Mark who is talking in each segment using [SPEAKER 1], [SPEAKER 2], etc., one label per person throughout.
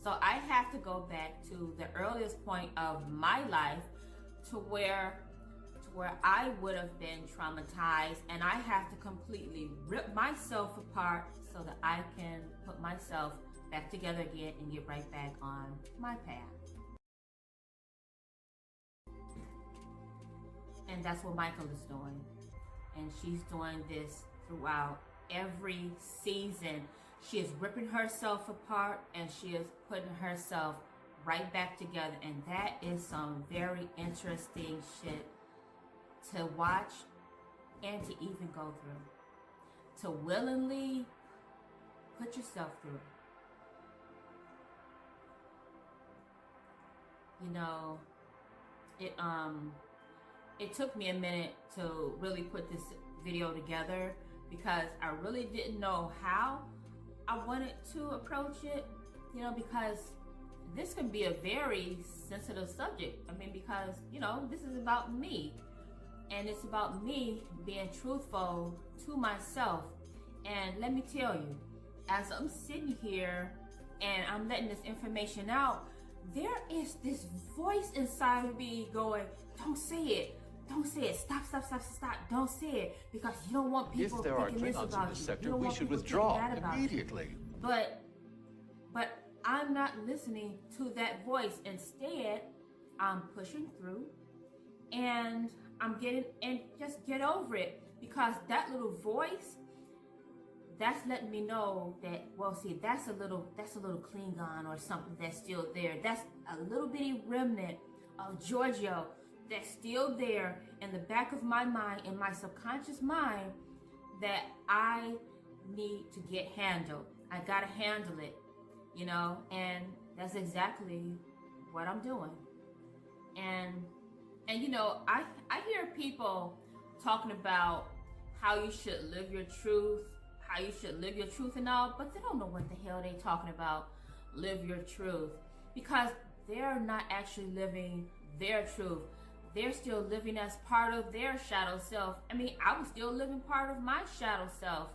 [SPEAKER 1] So I have to go back to the earliest point of my life to where I would have been traumatized, and I have to completely rip myself apart so that I can put myself back together again and get right back on my path. And that's what Michael is doing. And she's doing this throughout every season. She is ripping herself apart and she is putting herself right back together. And that is some very interesting shit to watch and to even go through. To willingly put yourself through. You know, it took me a minute to really put this video together because I really didn't know how I wanted to approach it, you know, because this can be a very sensitive subject. I mean, because, you know, this is about me, and it's about me being truthful to myself. And let me tell you, as I'm sitting here and I'm letting this information out, there is this voice inside of me going, don't say it. Don't say it. Stop. Don't say it, because you don't want people thinking this about you.
[SPEAKER 2] Sector, we should withdraw immediately.
[SPEAKER 1] But I'm not listening to that voice. Instead, I'm pushing through, and I'm just get over it, because that little voice, that's letting me know that, well, see, that's a little Klingon or something that's still there. That's a little bitty remnant of Giorgio that's still there in the back of my mind, in my subconscious mind, that I need to get handled. I gotta handle it, you know, and that's exactly what I'm doing. And you know, I hear people talking about how you should live your truth, and all, but they don't know what the hell they talking about, live your truth, because they're not actually living their truth. They're still living as part of their shadow self. I mean, I was still living part of my shadow self.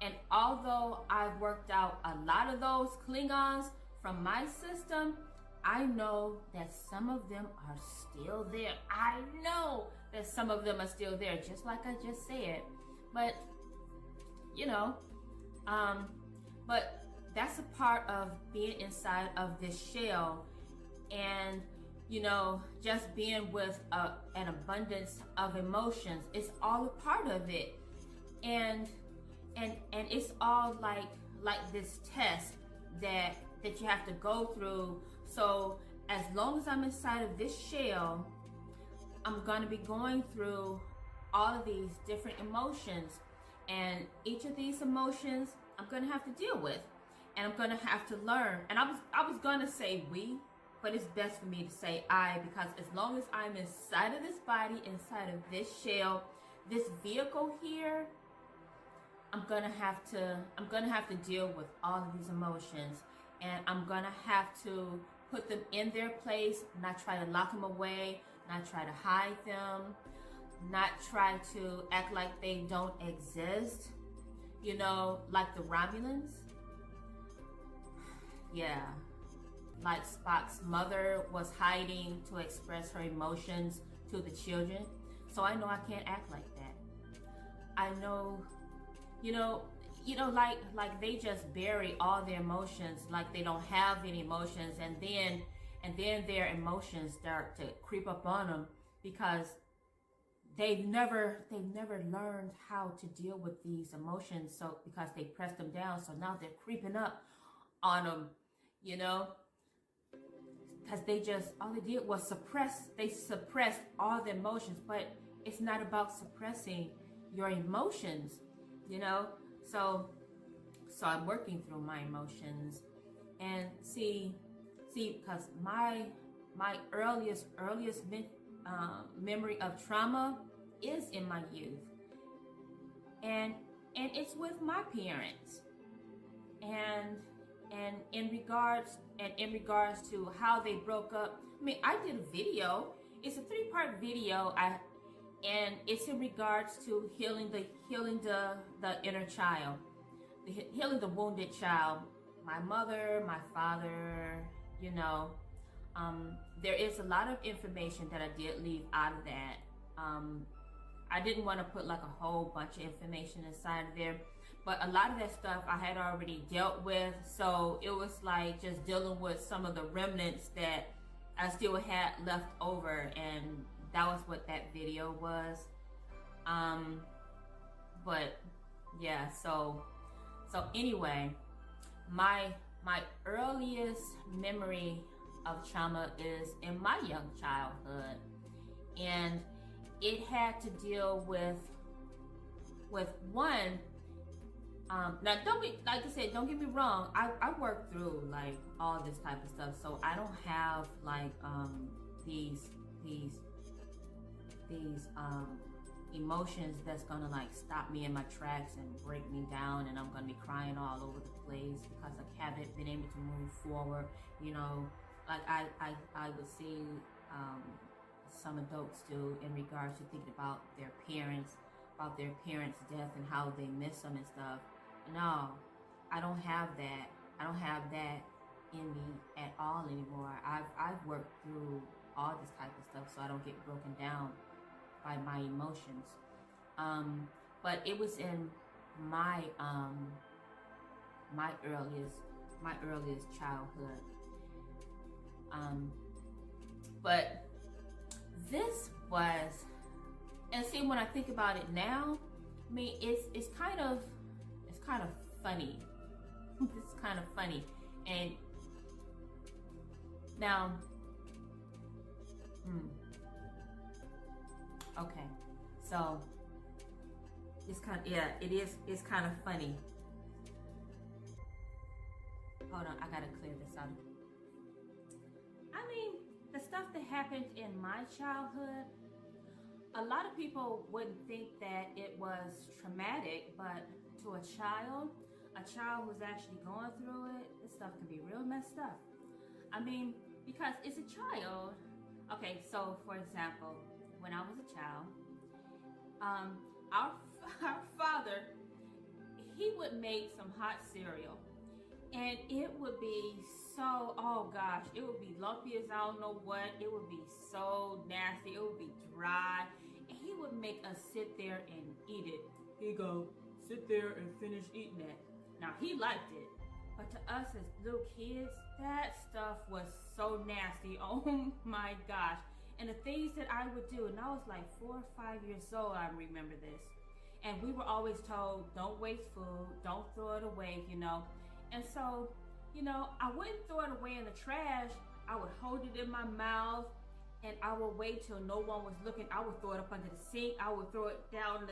[SPEAKER 1] And although I've worked out a lot of those Klingons from my system, I know that some of them are still there. I know that some of them are still there, just like I just said. But, you know, but that's a part of being inside of this shell. And you know, just being with an abundance of emotions, it's all a part of it. And it's all like this test that you have to go through. So as long as I'm inside of this shell, I'm going to be going through all of these different emotions, and each of these emotions I'm going to have to deal with, and I'm going to have to learn. And I was going to say we, but it's best for me to say I, because as long as I'm inside of this body, inside of this shell, this vehicle here, I'm gonna have to deal with all of these emotions, and I'm gonna have to put them in their place, not try to lock them away, not try to hide them, not try to act like they don't exist, you know, like the Romulans. Yeah. Like Spock's mother was hiding to express her emotions to the children. So I know I can't act like that. I know, you know, like they just bury all their emotions, like they don't have any emotions, and then their emotions start to creep up on them because they've never learned how to deal with these emotions. So because they pressed them down, so now they're creeping up on them, you know. Because all they did was suppressed all the emotions, but it's not about suppressing your emotions, you know? So I'm working through my emotions, and see, because my earliest memory of trauma is in my youth, and it's with my parents, and in regards to how they broke up. I mean, I did a video. It's a 3-part video. And it's in regards to healing the inner child, healing the wounded child my mother, my father, you know, there is a lot of information that I did leave out of that. I didn't want to put like a whole bunch of information inside of there, but a lot of that stuff I had already dealt with, so it was like just dealing with some of the remnants that I still had left over, and that was what that video was. But yeah, so anyway, my earliest memory of trauma is in my young childhood, and it had to deal with one. Now, don't be, like I said, don't get me wrong. I worked through like all this type of stuff, so I don't have like these emotions that's gonna like stop me in my tracks and break me down, and I'm gonna be crying all over the place because I haven't been able to move forward. You know, like I would see some adults do in regards to thinking about their parents' death and how they miss them and stuff. No, I don't have that. I don't have that in me at all anymore. I've worked through all this type of stuff, so I don't get broken down by my emotions. But it was in my my earliest childhood. But this was, and see, when I think about it now, I mean, it's kind of funny. It's kind of funny. And now, okay, so it's kind of, yeah, it's kind of funny. Hold on, I gotta clear this out. I mean, the stuff that happened in my childhood, a lot of people wouldn't think that it was traumatic, but to a child who's actually going through it, this stuff can be real messed up. I mean, because it's a child. Okay, so for example, when I was a child, our father, he would make some hot cereal, and it would be so, oh gosh, it would be lumpy as I don't know what. It would be so nasty. It would be dry, and he would make us sit there and eat it. Here you go, sit there and finish eating that. Now, he liked it, but to us as little kids, that stuff was so nasty. Oh my gosh. And the things that I would do, and I was like 4 or 5 years old, I remember this. And we were always told, don't waste food, don't throw it away, you know. And so, you know, I wouldn't throw it away in the trash. I would hold it in my mouth, and I would wait till no one was looking. I would throw it up under the sink. I would throw it down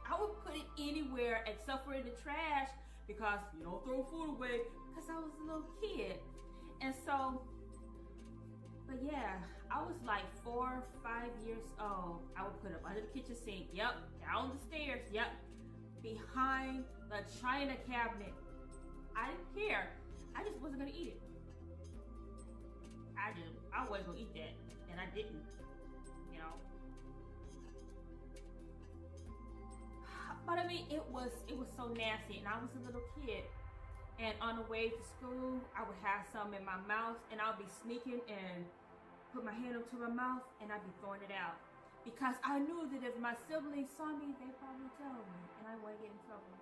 [SPEAKER 1] I would put it anywhere except for in the trash, because you don't throw food away, because I was a little kid. And so, but yeah, I was like 4 or 5 years old. I would put it under the kitchen sink. Yep. Down the stairs. Yep. Behind the china cabinet. I didn't care. I just wasn't gonna eat it. I wasn't gonna eat that, and I didn't. You know. But I mean, it was so nasty, and I was a little kid. And on the way to school, I would have some in my mouth, and I would be sneaking and put my hand up to my mouth, and I'd be throwing it out. Because I knew that if my siblings saw me, they'd probably tell me, and I wouldn't get in trouble.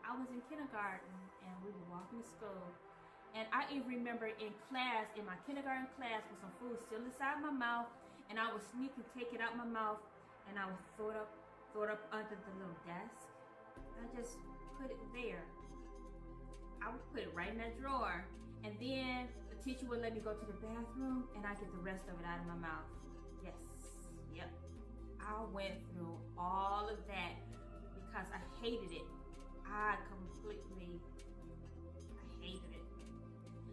[SPEAKER 1] I was in kindergarten, and we were walking to school. And I even remember in class, in my kindergarten class, with some food still inside my mouth, and I would sneak and take it out my mouth, and I would throw it up under the little desk. I just put it there. I would put it right in that drawer, and then the teacher would let me go to the bathroom, and I get the rest of it out of my mouth. Yes, yep. I went through all of that because I hated it. I hated it.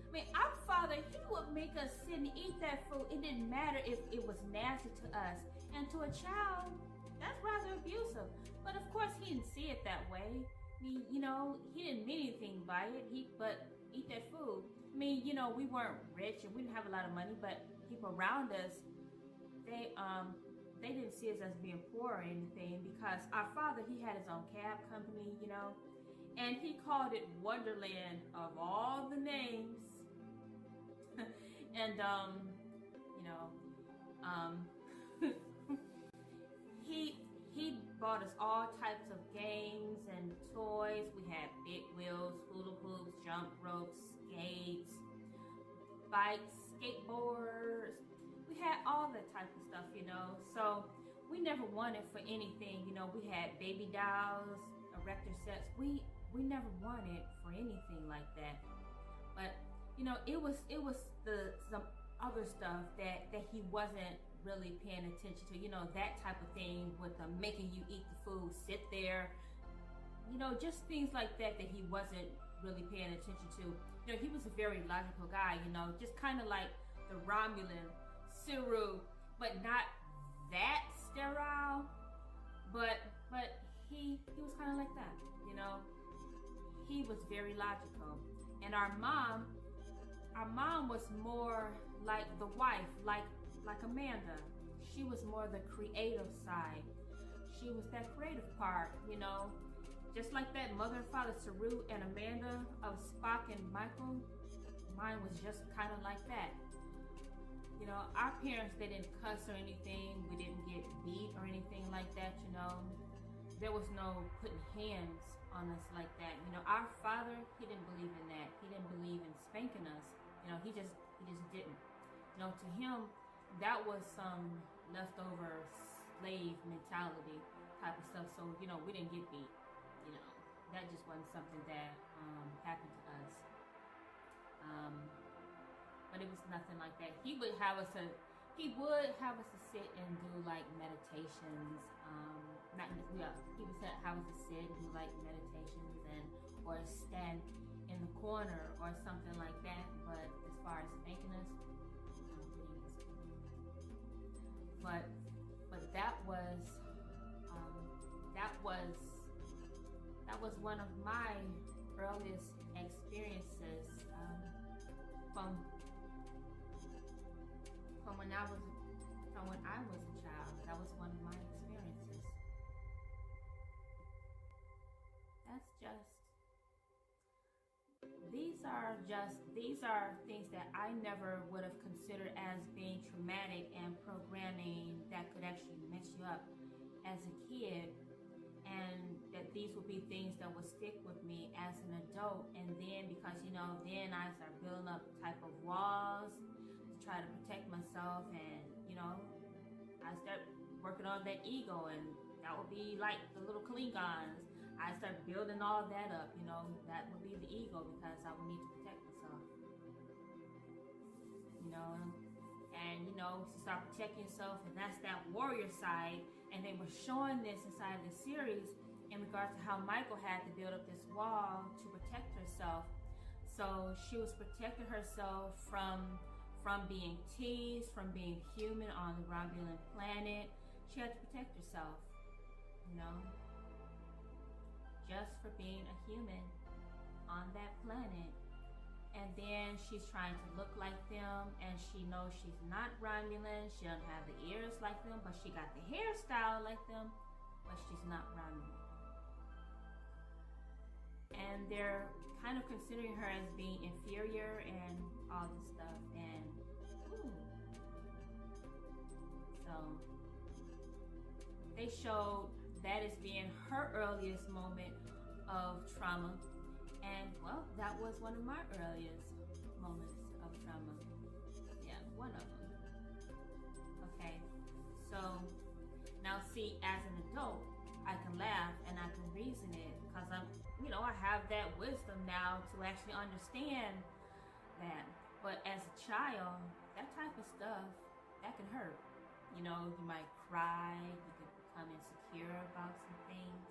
[SPEAKER 1] I mean, our father, he would make us sit and eat that food. It didn't matter if it was nasty to us. And to a child, that's rather abusive. But of course, he didn't see it that way. I mean, you know, he didn't mean anything by it. But eat that food. I mean, you know, we weren't rich and we didn't have a lot of money, but people around us, they didn't see us as being poor or anything, because our father, he had his own cab company, you know, And he called it Wonderland of all the names. And you know, he bought us all types of games and toys. We had big wheels, hula hoops, jump ropes, skates, bikes, skateboards. We had all that type of stuff, you know. So we never wanted for anything, you know. We had baby dolls, erector sets. We never wanted for anything like that. But you know, it was some other stuff that he wasn't really paying attention to, you know, that type of thing with making you eat the food, sit there, you know, just things like that he wasn't really paying attention to. You know, he was a very logical guy, you know, just kind of like the Romulan Cyril, but not that sterile, but he was kind of like that, you know. He was very logical. And our mom was more like the wife, like Amanda. She was more the creative side. She was that creative part, you know. Just like that mother and father, Saru and Amanda of Spock and Michael, mine was just kind of like that. You know, our parents, they didn't cuss or anything. We didn't get beat or anything like that, you know. There was no putting hands on us like that. You know, our father, he didn't believe in that. He didn't believe in spanking us. You know, he just didn't. You know, to him, that was some leftover slave mentality type of stuff. So, you know, we didn't get beat. You know, that just wasn't something that happened to us. But it was nothing like that. He would have us to sit and do like meditations. He would have us to sit and do like meditations or stand in the corner or something like that. But as far as spanking us, but that was one of my earliest experiences from when I was a child. That was one of my experiences. These are things that I never would have considered as being traumatic and programming that could actually mess you up as a kid, and that these would be things that would stick with me as an adult. And then because, you know, then I started building up type of walls to try to protect myself, and, you know, I started working on that ego, and that would be like the little Klingons. I started building all that up, you know, that would be the ego, because I would need to protect myself, you know. And, you know, to start protecting yourself, and that's that warrior side. And they were showing this inside of the series in regards to how Michael had to build up this wall to protect herself. So she was protecting herself from being teased, from being human on the Romulan planet. She had to protect herself, you know, just for being a human on that planet. And then she's trying to look like them, and she knows she's not Romulan. She doesn't have the ears like them, but she got the hairstyle like them, but she's not Romulan. And they're kind of considering her as being inferior and all this stuff. And so they showed that as being her earliest moment of trauma. And, well, that was one of my earliest moments of trauma. Yeah, one of them. Okay, so now see, as an adult, I can laugh and I can reason it, because I'm, you know, I have that wisdom now to actually understand that. But as a child, that type of stuff, that can hurt. You know, you might cry, you could become insecure about some things.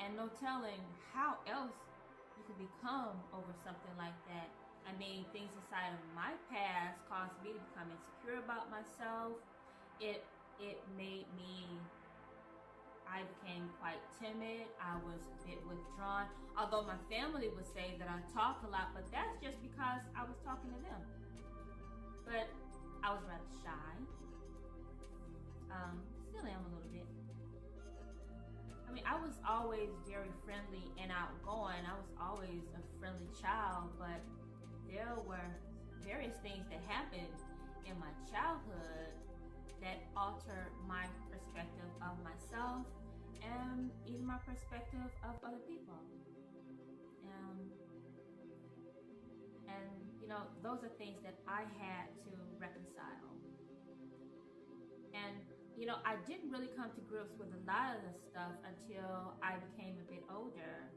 [SPEAKER 1] And no telling how else you could become over something like that. I mean, things inside of my past caused me to become insecure about myself. It made me, I became quite timid. I was a bit withdrawn. Although my family would say that I talk a lot, but that's just because I was talking to them. But I was rather shy. Still am a little bit. I mean, I was always very friendly and outgoing. I was always a friendly child, but there were various things that happened in my childhood that altered my perspective of myself and even my perspective of other people. And you know, those are things that I had to reconcile. And you know, I didn't really come to grips with a lot of the stuff until I became a bit older.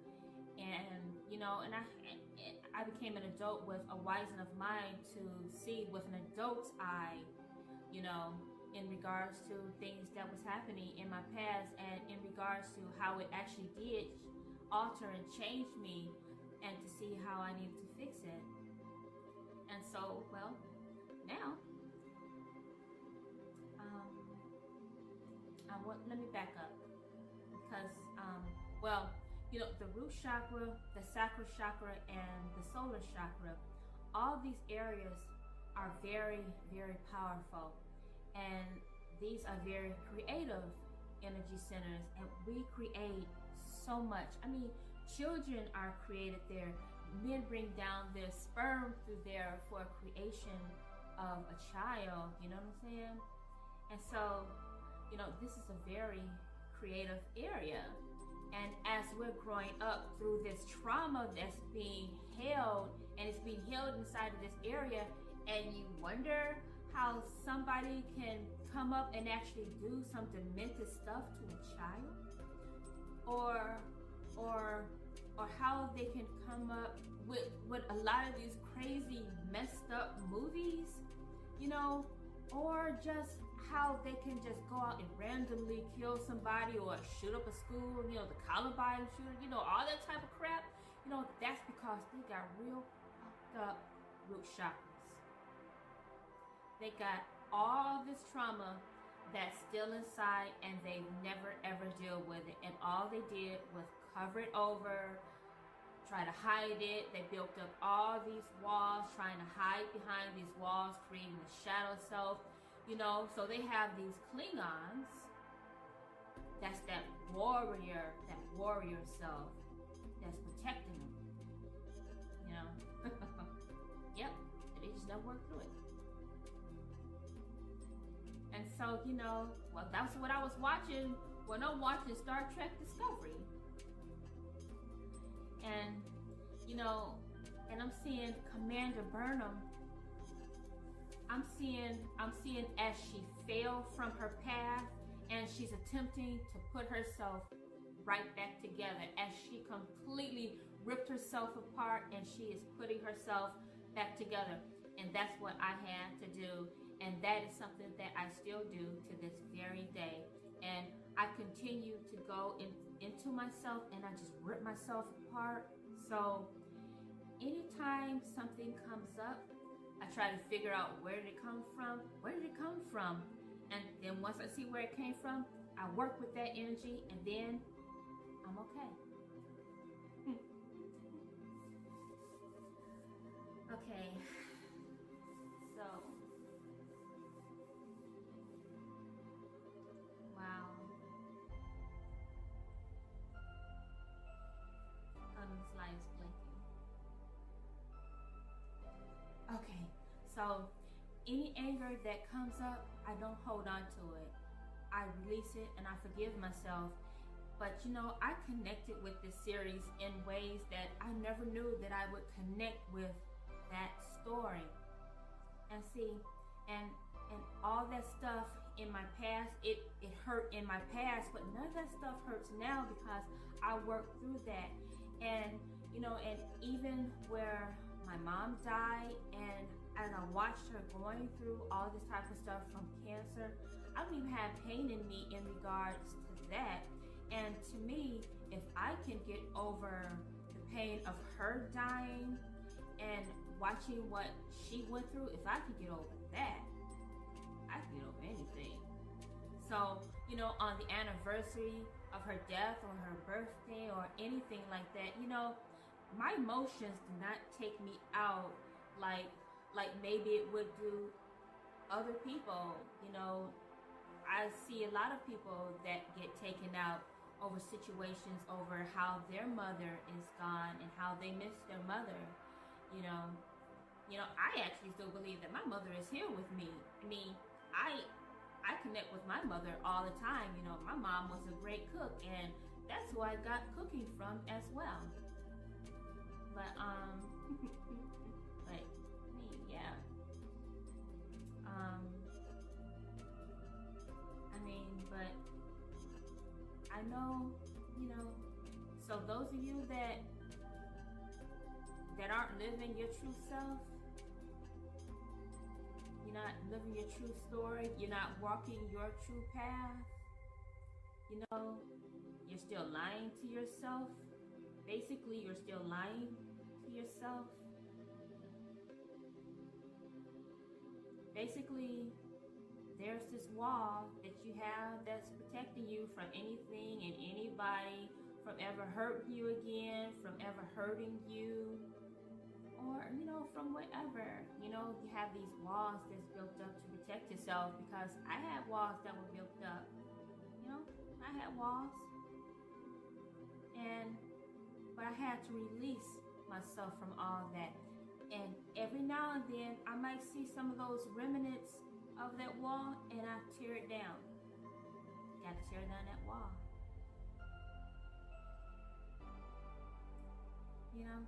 [SPEAKER 1] And you know, and I became an adult with a wise enough mind to see with an adult's eye, you know, in regards to things that was happening in my past and in regards to how it actually did alter and change me, and to see how I needed to fix it. And so, well, now, let me back up, because, well, you know, the root chakra, the sacral chakra, and the solar chakra, all these areas are very, very powerful. And these are very creative energy centers, and we create so much. I mean, children are created there. Men bring down their sperm through there for creation of a child, you know what I'm saying? And so, you know, this is a very creative area. And as we're growing up through this trauma that's being held, and it's being held inside of this area, and you wonder how somebody can come up and actually do some demented stuff to a child, or how they can come up with a lot of these crazy messed up movies, you know, or just how they can just go out and randomly kill somebody or shoot up a school, you know, the Columbine shooter, you know, all that type of crap. You know, that's because they got real fucked up root chakras. They got all this trauma that's still inside, and they never ever deal with it. And all they did was cover it over, try to hide it. They built up all these walls, trying to hide behind these walls, creating a shadow self, you know. So they have these Klingons. That's that warrior self that's protecting them, you know. Yep, they just don't work through it. And so, you know, well, that's what I was watching when I'm watching Star Trek Discovery. And, you know, and I'm seeing Commander Burnham. I'm seeing as she fell from her path, and she's attempting to put herself right back together, as she completely ripped herself apart, and she is putting herself back together. And that's what I had to do. And that is something that I still do to this very day. And I continue to go into myself, and I just rip myself apart. So anytime something comes up, I try to figure out where did it come from? Where did it come from? And then once I see where it came from, I work with that energy, and then I'm okay. Okay. So, wow. This light is blinking. Okay, so any anger that comes up, I don't hold on to it. I release it and I forgive myself. But you know, I connected with this series in ways that I never knew that I would connect with that story. And see, and all that stuff in my past, it hurt in my past, but none of that stuff hurts now because I worked through that. And you know, and even where my mom died, and as I watched her going through all this type of stuff from cancer, I don't even have pain in me in regards to that. And to me, if I can get over the pain of her dying and watching what she went through, if I could get over that, I can get over anything. So, you know, on the anniversary of her death or her birthday or anything like that, you know, my emotions do not take me out like maybe it would do other people. You know, I see a lot of people that get taken out over situations, over how their mother is gone and how they miss their mother. You know, I actually still believe that my mother is here with me. I mean, I connect with my mother all the time. You know, my mom was a great cook, and that's who I got cooking from as well. But but yeah. I mean, but I know, you know, so those of you that aren't living your true self, you're not living your true story, you're not walking your true path, you know, you're still lying to yourself. Basically, you're still lying to yourself. Basically, there's this wall that you have that's protecting you from anything and anybody, from ever hurting you again, from ever hurting you, or, you know, from whatever. You know, you have these walls that's built up to protect yourself, because I had walls that were built up. You know, I had walls. But I had to release myself from all that. And every now and then, I might see some of those remnants of that wall, and I tear it down. Got to tear down that wall. You know?